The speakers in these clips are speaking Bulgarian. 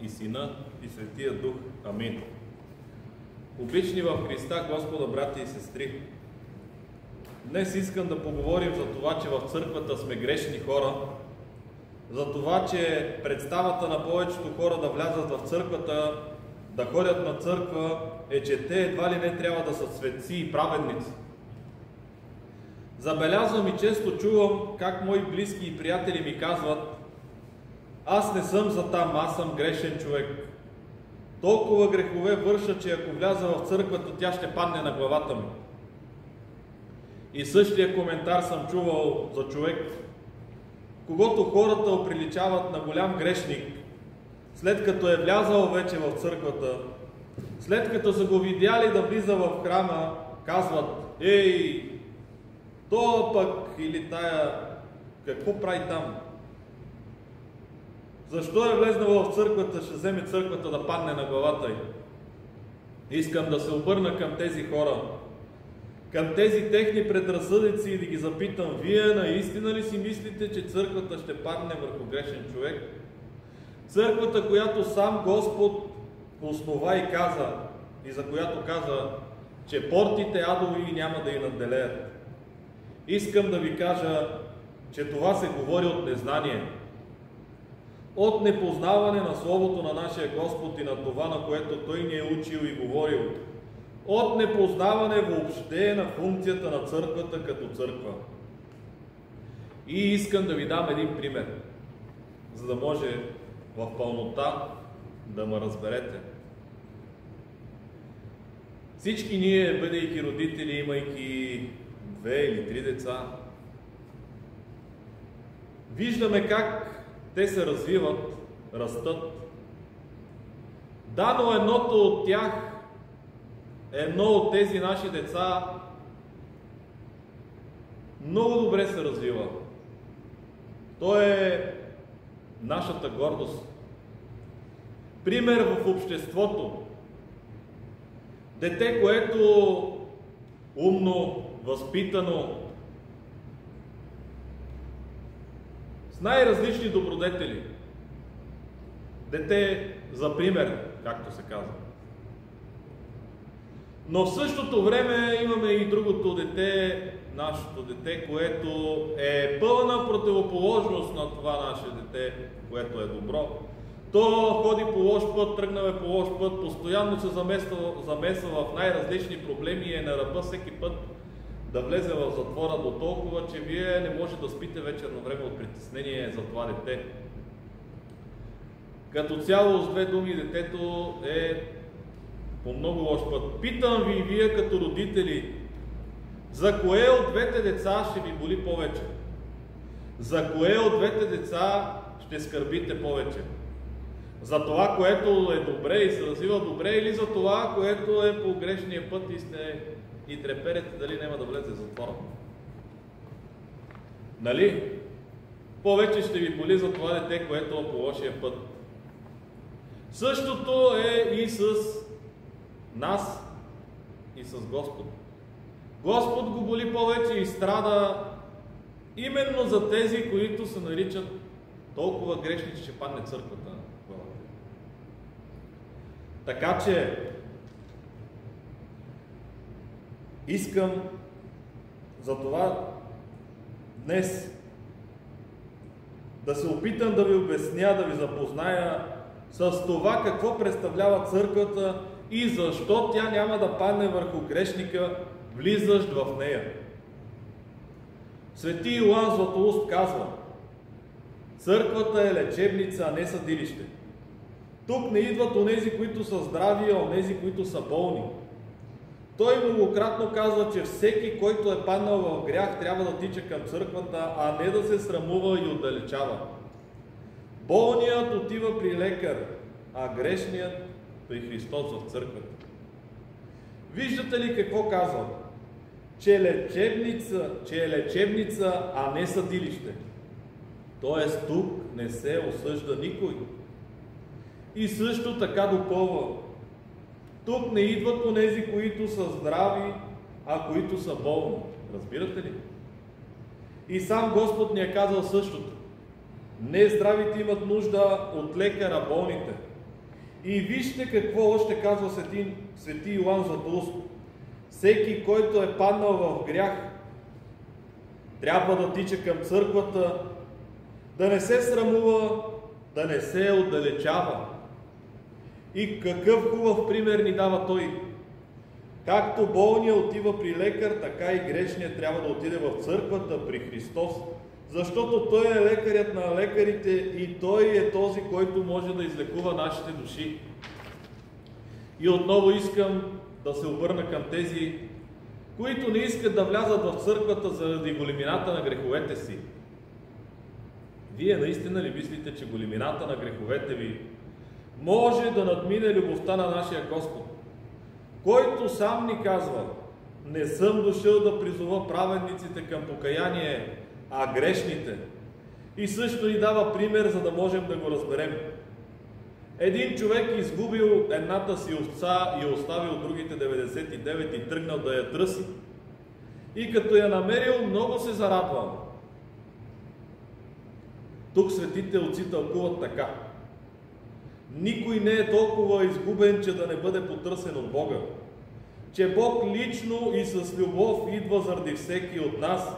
и Сина, и Светия Дух. Амин. Обични в Христа Господа, брати и сестри, днес искам да поговорим за това, че в църквата сме грешни хора, за това, че представата на повечето хора да влязат в църквата, да ходят на църква, е, че те едва ли не трябва да са светци и праведници. Забелязвам и често чувам как мои близки и приятели ми казват: аз не съм за там, аз съм грешен човек. Толкова грехове върша, че ако вляза в църквата, тя ще падне на главата ми. И същия коментар съм чувал за човек, когато хората оприличават на голям грешник, след като е влязал вече в църквата, след като са го видяли да влиза в храма, казват: ей, то пък или тая, какво прави там? Защо е влезнал в църквата, ще вземе църквата да падне на главата й? Искам да се обърна към тези хора, към тези техни предразсъдици и да ги запитам: вие наистина ли си мислите, че църквата ще падне върху грешен човек? Църквата, която сам Господ основа и каза, и за която каза, че портите адови няма да й надделеят. Искам да ви кажа, че това се говори от незнание, от непознаване на Словото на нашия Господ и на това, на което Той ни е учил и говорил, от непознаване въобще на функцията на църквата като църква. И искам да ви дам един пример, за да може в пълнота да ме разберете. Всички ние, бъдейки родители, имайки 2 или 3 деца, виждаме как те се развиват, растат. Да, но едно от тези наши деца много добре се развива. То е нашата гордост. Пример в обществото. Дете, което умно, възпитано, с най-различни добродетели. Дете за пример, както се казва. Но в същото време имаме и другото дете, нашето дете, което е пълна противоположност на това наше дете, което е добро. То ходи по лош път, тръгнал по лош път, постоянно се замесва в най-различни проблеми и е на ръба всеки път да влезе в затвора до толкова, че вие не може да спите вечерно време от притеснение за това дете. Като цяло, с 2 думи, детето е по много лош път. Питам ви, вие като родители, за кое от двете деца ще ви боли повече? За кое от двете деца ще скърбите повече? За това, което е добре и се развива добре, или за това, което е по грешния път и треперете дали няма да влезе в затвора? Нали? Повече ще ви боли за това дете, което е по лошия път. Същото е и с нас, и с Господ. Господ го боли повече и страда именно за тези, които се наричат толкова грешни, че ще падне църквата. Така че искам за това днес да се опитам да ви обясня, да ви запозная с това какво представлява църквата и защо тя няма да падне върху грешника, влизащ в нея. Свети Йоан Златоуст казва: църквата е лечебница, а не съдилище. Тук не идват онези, които са здрави, а онези, които са болни. Той многократно казва, че всеки, който е паднал в грях, трябва да тича към църквата, а не да се срамува и отдалечава. Болният отива при лекар, а грешният при Христос в църквата. Виждате ли какво казвам? Че е лечебница, а не съдилище. Тоест тук не се осъжда никой. И също така допълва: тук не идват онези, които са здрави, а които са болни. Разбирате ли? И сам Господ ни е казал същото. Не здравите имат нужда от лекар, а болните. И вижте какво още казва свети Йоан Златоуст. Всеки, който е паднал в грях, трябва да тича към църквата, да не се срамува, да не се отдалечава. И какъв хубав пример ни дава той. Както болният отива при лекар, така и грешният трябва да отиде в църквата при Христос, защото Той е лекарят на лекарите и Той е този, който може да излекува нашите души. И отново искам да се обърна към тези, които не искат да влязат в църквата заради големината на греховете си. Вие наистина ли мислите, че големината на греховете ви може да надмине любовта на нашия Господ, който сам ни казва: не съм дошъл да призова праведниците към покаяние, а грешните. И също ни дава пример, за да можем да го разберем. Един човек изгубил едната си овца и оставил другите 99 и тръгнал да я търси. И като я намерил, много се зарадвал. Тук светите отци тълкуват така: никой не е толкова изгубен, че да не бъде потърсен от Бога. Че Бог лично и с любов идва заради всеки от нас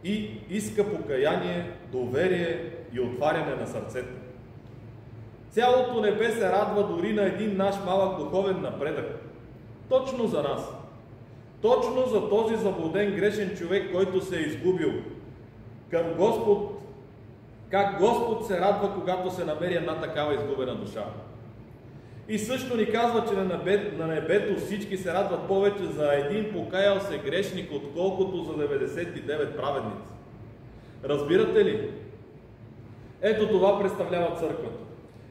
и иска покаяние, доверие и отваряне на сърцето. Цялото небе се радва дори на един наш малък духовен напредък. Точно за нас. Точно за този заблуден грешен човек, който се е изгубил към Господ. Как Господ се радва, когато се намери една такава изгубена душа. И също ни казва, че на небето всички се радват повече за един покаял се грешник, отколкото за 99 праведници. Разбирате ли? Ето това представлява църквата.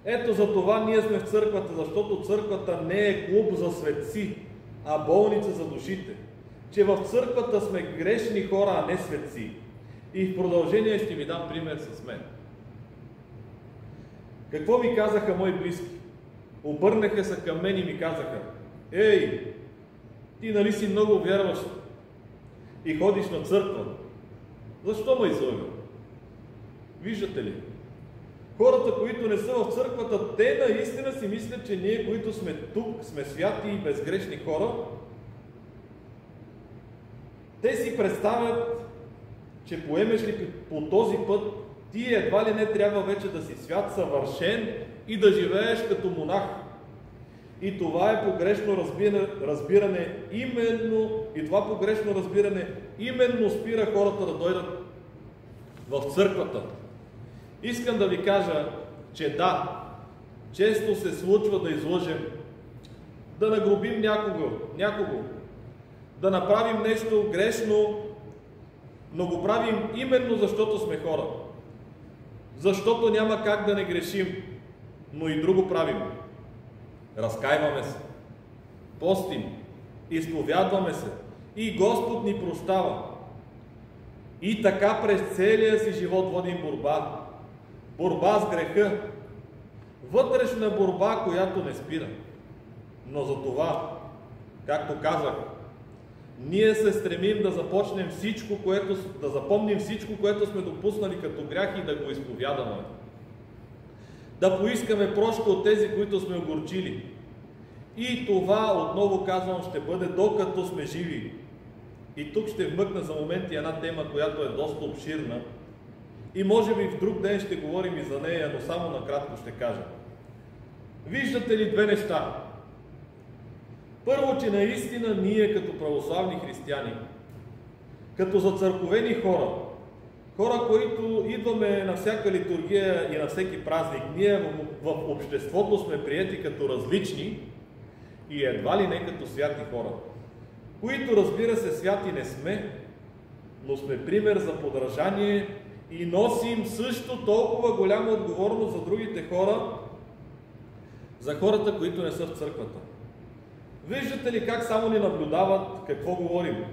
Ето за това ние сме в църквата, защото църквата не е клуб за светци, а болница за душите. Че в църквата сме грешни хора, а не светци. И в продължение ще ви дам пример с мен. Какво ми казаха мои близки? Обърнаха се към мен и ми казаха: ей, ти нали си много вярващ и ходиш на църква? Защо ме излъга? Виждате ли? Хората, които не са в църквата, те наистина си мислят, че ние, които сме тук, сме святи и безгрешни хора. Те си представят, че поемеш ли по този път, ти едва ли не трябва вече да си свят, съвършен и да живееш като монах. И това е погрешно разбиране именно, именно спира хората да дойдат в църквата. Искам да ви кажа, че да, често се случва да излъжем, да нагрубим някого, да направим нещо грешно, но го правим именно защото сме хора. Защото няма как да не грешим, но и друго правим. Разкайваме се, постим, изповядваме се и Господ ни прощава. И така през целия си живот водим борба. Борба с греха. Вътрешна борба, която не спира. Но за това, както казах, ние се стремим да започнем да запомним всичко, което сме допуснали като грях и да го изповядаме. Да поискаме прошка от тези, които сме огорчили. И това, отново казвам, ще бъде докато сме живи. И тук ще вмъкна за моменти една тема, която е доста обширна. И може би в друг ден ще говорим и за нея, но само накратко ще кажа. Виждате ли две неща? Първо, че наистина ние като православни християни, като зацърковени хора, които идваме на всяка литургия и на всеки празник, ние в обществото сме приети като различни и едва ли не като святи хора, които, разбира се, святи не сме, но сме пример за подражание и носим също толкова голяма отговорност за другите хора, за хората, които не са в църквата. Виждате ли как само ни наблюдават какво говорим,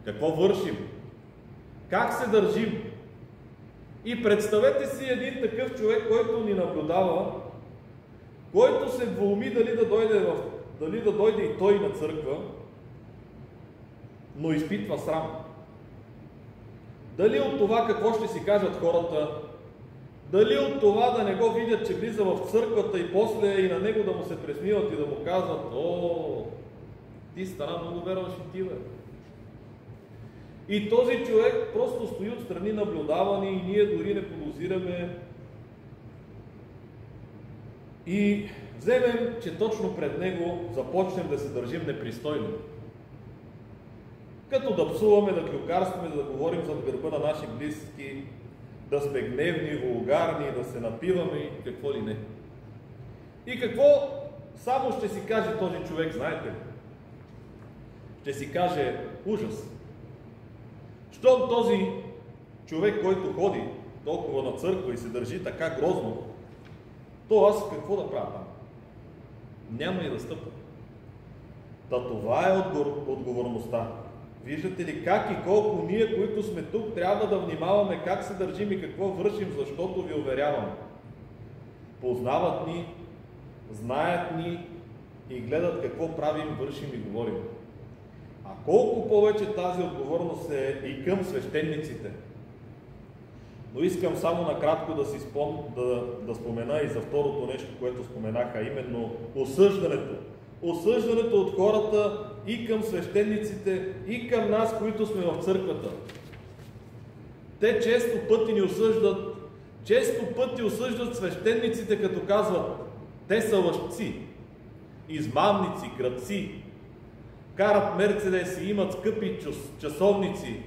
какво вършим, как се държим. И представете си един такъв човек, който ни наблюдава, който се двуми дали да дойде и той на църква, но изпитва срам. Дали от това какво ще си кажат хората, Дали от това да не го видят, че влиза в църквата и после и на него да му се пресмиват и да му казват: о, ти стана много верваш и ти, бе. И този човек просто стои отстрани, наблюдава ни и ние дори не подозираме. И вземем, че точно пред него започнем да се държим непристойно. Като да псуваме, да клюкарстваме, да говорим зад гърба на наши близки, да сме гневни, вулгарни, да се напиваме и какво ли не. И какво само ще си каже този човек, знаете ли? Ще си каже: ужас! Щом този човек, който ходи толкова на църква и се държи така грозно, то аз какво да правя там? Няма и да стъпа. Та това е отговорността. Виждате ли как и колко ние, които сме тук, трябва да внимаваме как се държим и какво вършим, защото ви уверявам, познават ни, знаят ни и гледат какво правим, вършим и говорим. А колко повече тази отговорност е и към свещениците. Но искам само накратко да спомена и за второто нещо, което споменаха, именно осъждането. Осъждането от хората и към свещениците, и към нас, които сме в църквата. Те често пъти ни осъждат, често пъти осъждат свещениците, като казват: те са лъжци, измамници, крадци, карат мерцедеси, имат скъпи часовници.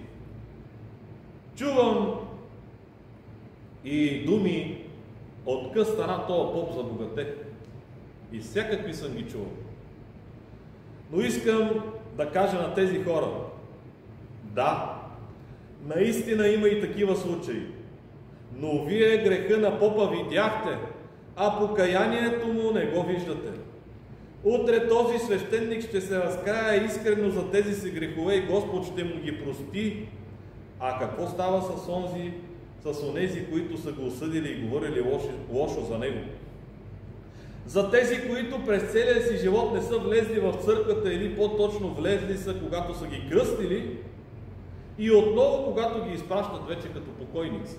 Чувам и думи: откъс стана тоя поп за богате. И всякакви съм ги чувал. Но искам да кажа на тези хора: да, наистина има и такива случаи, но вие греха на попа видяхте, а покаянието му не го виждате. Утре този свещеник ще се разкая искрено за тези си грехове и Господ ще му ги прости. А какво става с онези, които са го осъдили и говорили лошо за него? За тези, които през целия си живот не са влезли в църквата, или по-точно влезли са, когато са ги кръстили, и отново, когато ги изпращат вече като покойници.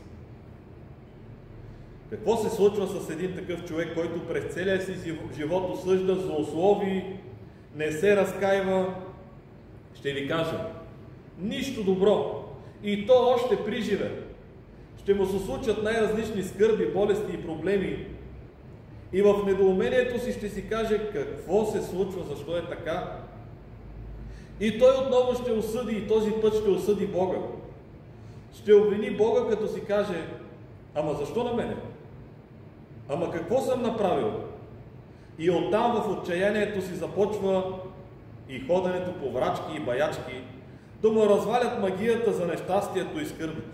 Какво се случва с един такъв човек, който през целия си живот осъжда злослови, не се разкаива? Ще ви кажа: нищо добро. И то още при живе. Ще му се случат най-различни скърби, болести и проблеми. И в недоумението си ще си каже: какво се случва, защо е така? И той отново ще осъди, и този път ще осъди Бога. Ще обвини Бога, като си каже: ама защо на мене? Ама какво съм направил? И оттам в отчаянието си започва и ходенето по врачки и баячки, да му развалят магията за нещастието и скърбите.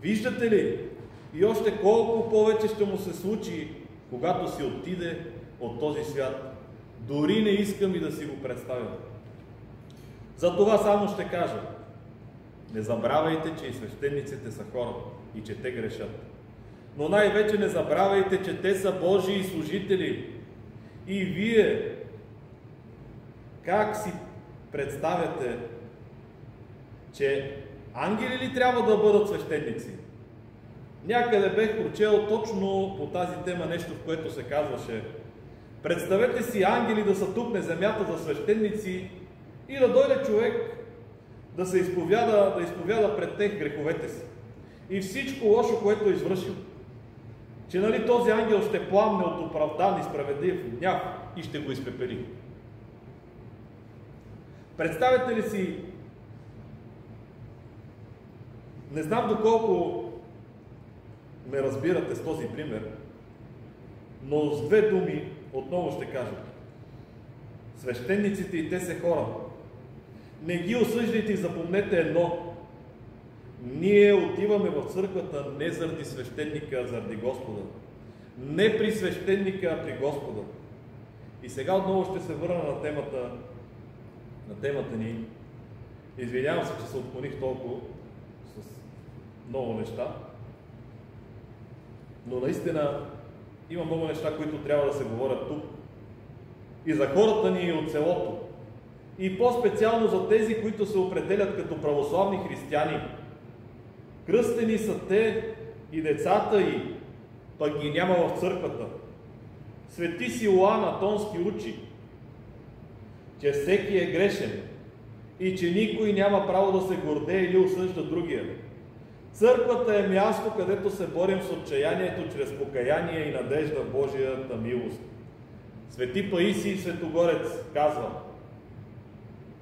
Виждате ли? И още колко повече ще му се случи, когато си отиде от този свят. Дори не искам и да си го представя. Затова само ще кажа: не забравяйте, че и свещениците са хора и че те грешат. Но най-вече не забравяйте, че те са Божии служители. И вие как си представяте, че ангели ли трябва да бъдат свещеници? Някъде бех прочел точно по тази тема нещо, в което се казваше: представете си ангели да са тук на земята за свещеници и да дойде човек да се изповяда пред тях греховете си и всичко лошо, което е извършил. Че нали този ангел ще пламне от оправдан и справедлив гняв и ще го изпепели. Представете ли си, не знам доколко ме разбирате с този пример, но с две думи отново ще кажа: свещениците и те са хора. Не ги осъждайте и запомнете едно: ние отиваме в църквата не заради свещеника, а заради Господа. Не при свещеника, а при Господа. И сега отново ще се върна на темата ни. Извинявам се, че се отклоних толкова с много неща. Но наистина има много неща, които трябва да се говорят тук. И за хората ни от селото. И по-специално за тези, които се определят като православни християни. Кръстени са те, и децата й, пък ги няма в църквата. Свети Силуан Атонски учи, че всеки е грешен и че никой няма право да се гордее или осъжда другия. Църквата е място, където се борим с отчаянието чрез покаяние и надежда в Божията милост. Свети Паисий Светогорец казва: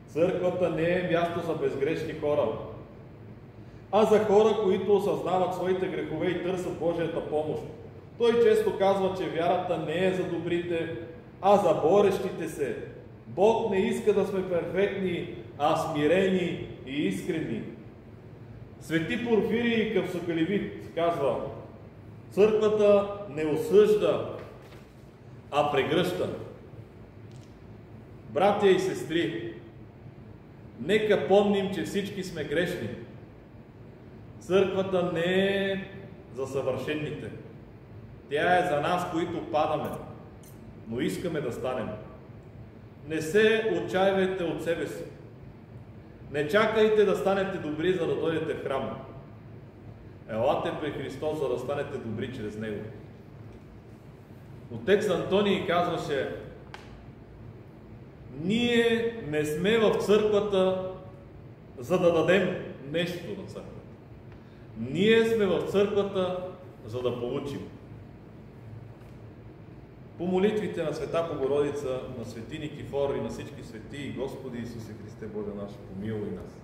църквата не е място за безгрешни хора, а за хора, които осъзнават своите грехове и търсят Божията помощ. Той често казва, че вярата не е за добрите, а за борещите се. Бог не иска да сме перфектни, а смирени и искрени. Свети Порфирий Капсокалибит казва: църквата не осъжда, а прегръща. Братя и сестри, нека помним, че всички сме грешни. Църквата не е за съвършените. Тя е за нас, които падаме, но искаме да станем. Не се отчаивайте от себе си. Не чакайте да станете добри, за да дойдете в храм. Елате при Христос, за да станете добри чрез Него. Отец Антоний казваше: ние не сме в църквата, за да дадем нещо на църквата. Ние сме в църквата, за да получим. По молитвите на Света Богородица, на свети Никифор и на всички светии, Господи Исусе Христе, Боже наш, помилуй нас.